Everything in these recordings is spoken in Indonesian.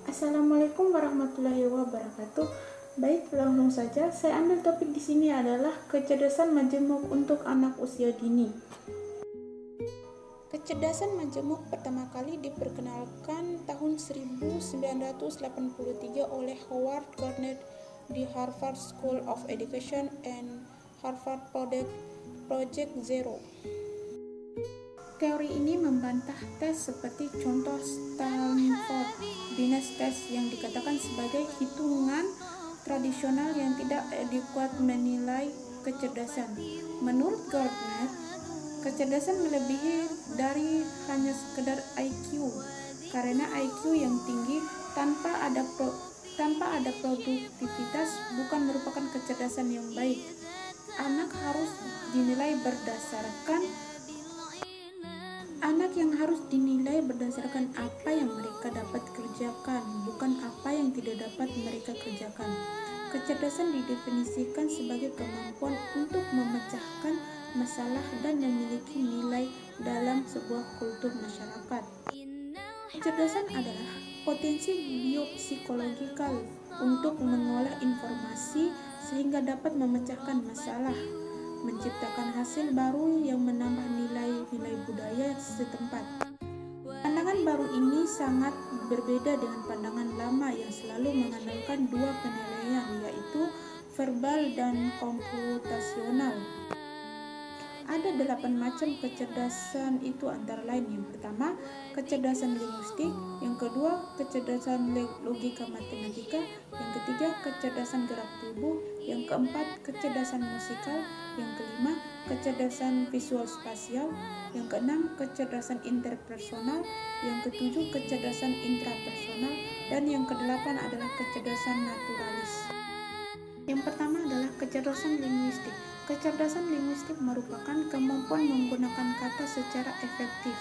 Assalamualaikum warahmatullahi wabarakatuh. Baik, langsung saja. Saya ambil topik di sini adalah kecerdasan majemuk untuk anak usia dini. Kecerdasan majemuk pertama kali diperkenalkan tahun 1983 oleh Howard Gardner di Harvard School of Education and Harvard Project Zero. Teori ini membantah tes seperti contoh Stanford Binet Test yang dikatakan sebagai hitungan tradisional yang tidak adekuat menilai kecerdasan. Menurut Gardner, kecerdasan melebihi dari hanya sekedar IQ, karena IQ yang tinggi tanpa ada produktivitas bukan merupakan kecerdasan yang baik. Anak yang harus dinilai berdasarkan apa yang mereka dapat kerjakan, bukan apa yang tidak dapat mereka kerjakan. Kecerdasan didefinisikan sebagai kemampuan untuk memecahkan masalah dan memiliki nilai dalam sebuah kultur masyarakat. Kecerdasan adalah potensi biopsikologikal untuk mengolah informasi sehingga dapat memecahkan masalah, menciptakan hasil baru yang menambah nilai-nilai budaya setempat. Pandangan baru ini sangat berbeda dengan pandangan lama yang selalu mengandalkan dua penilaian, yaitu verbal dan komputasional. Ada 8 macam kecerdasan itu antara lain. Yang pertama, kecerdasan linguistik. Yang kedua, kecerdasan logika matematika. Yang ketiga, kecerdasan gerak tubuh. Yang keempat, kecerdasan musikal. Yang kelima, kecerdasan visual spasial. Yang keenam, kecerdasan interpersonal. Yang ketujuh, kecerdasan intrapersonal. Dan yang kedelapan adalah kecerdasan naturalis. Yang pertama adalah kecerdasan linguistik. Kecerdasan linguistik merupakan kemampuan menggunakan kata secara efektif.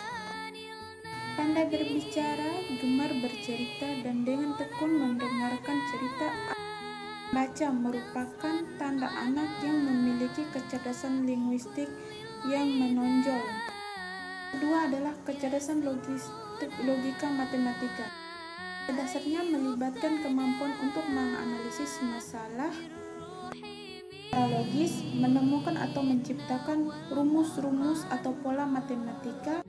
Pandai berbicara, gemar bercerita, dan dengan tekun mendengarkan cerita. Baca merupakan tanda anak yang memiliki kecerdasan linguistik yang menonjol. Kedua adalah kecerdasan logika matematika. Dasarnya melibatkan kemampuan untuk menganalisis masalah secara logis, menemukan atau menciptakan rumus-rumus atau pola matematika,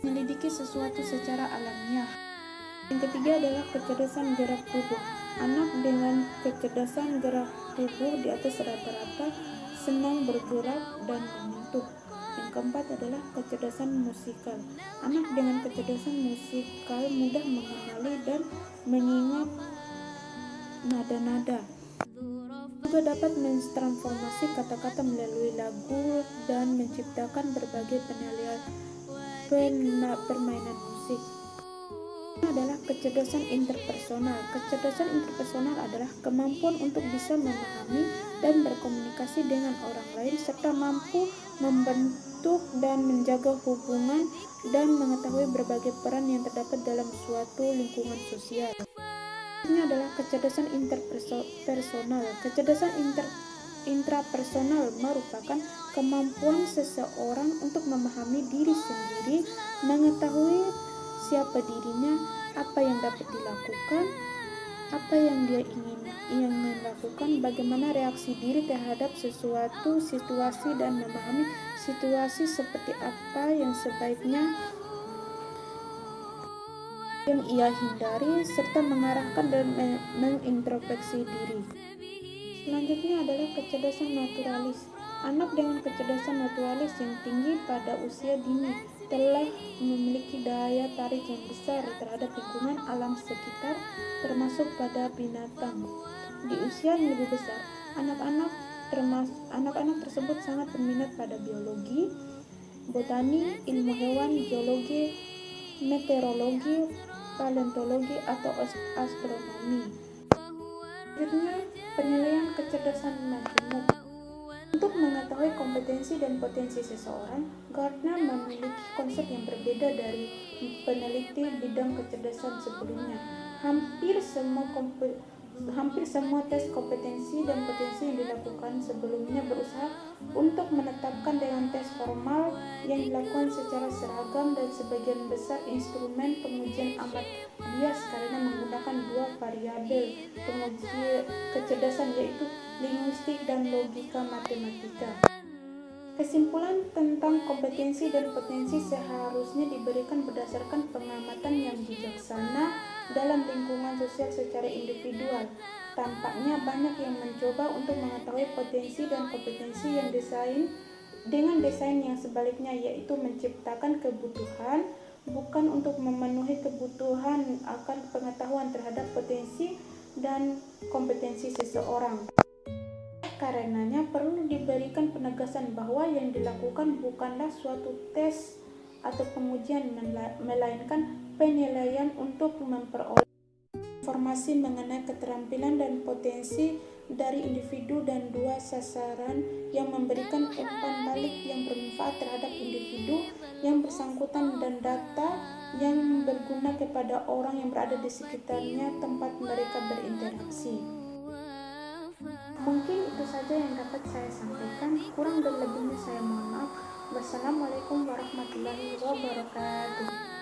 menyelidiki sesuatu secara alamiah. Yang ketiga adalah kecerdasan gerak tubuh. Anak dengan kecerdasan gerak tubuh di atas rata-rata senang bergerak dan menyentuh. Yang keempat adalah kecerdasan musikal. Anak dengan kecerdasan musikal mudah mengenali dan mengingat nada-nada. Juga dapat mentransformasi kata-kata melalui lagu dan menciptakan berbagai permainan musik. Ini adalah kecerdasan interpersonal. Kecerdasan interpersonal adalah kemampuan untuk bisa memahami dan berkomunikasi dengan orang lain serta mampu membentuk dan menjaga hubungan dan mengetahui berbagai peran yang terdapat dalam suatu lingkungan sosial. Ini adalah kecerdasan interpersonal. Kecerdasan intrapersonal merupakan kemampuan seseorang untuk memahami diri sendiri, mengetahui siapa dirinya, apa yang dapat dilakukan, apa yang dia ingin lakukan, bagaimana reaksi diri terhadap sesuatu situasi, dan memahami situasi seperti apa yang sebaiknya yang ia hindari, serta mengarahkan dan mengintrospeksi diri. Selanjutnya adalah kecerdasan naturalis. Anak dengan kecerdasan naturalis yang tinggi pada usia dini telah memiliki daya tarik yang besar terhadap lingkungan alam sekitar, termasuk pada binatang. Di usia yang lebih besar, anak-anak tersebut sangat berminat pada biologi, botani, ilmu hewan, geologi, meteorologi, paleontologi, atau astronomi. Selanjutnya, penilaian kecerdasan majemuk. Untuk mengetahui kompetensi dan potensi seseorang, Gardner memiliki konsep yang berbeda dari peneliti bidang kecerdasan sebelumnya. Hampir semua Hampir semua tes kompetensi dan potensi yang dilakukan sebelumnya berusaha untuk menetapkan dengan tes formal yang dilakukan secara seragam, dan sebagian besar instrumen pengujian amat bias karena menggunakan dua variabel penguji kecerdasan, yaitu linguistik dan logika matematika. Kesimpulan tentang kompetensi dan potensi seharusnya diberikan berdasarkan pengamatan yang bijaksana dalam lingkungan sosial secara individual. Tampaknya banyak yang mencoba untuk mengetahui potensi dan kompetensi yang dengan desain yang sebaliknya, yaitu menciptakan kebutuhan bukan untuk memenuhi kebutuhan akan pengetahuan terhadap potensi dan kompetensi seseorang. Karenanya perlu diberikan penegasan bahwa yang dilakukan bukanlah suatu tes atau pengujian, melainkan penilaian untuk memperoleh informasi mengenai keterampilan dan potensi dari individu dan dua sasaran yang memberikan umpan balik yang bermanfaat terhadap individu yang bersangkutan dan data yang berguna kepada orang yang berada di sekitarnya tempat mereka berinteraksi. Mungkin itu saja yang dapat saya sampaikan. Kurang dan lebihnya saya mohon maaf. Wassalamualaikum warahmatullahi wabarakatuh.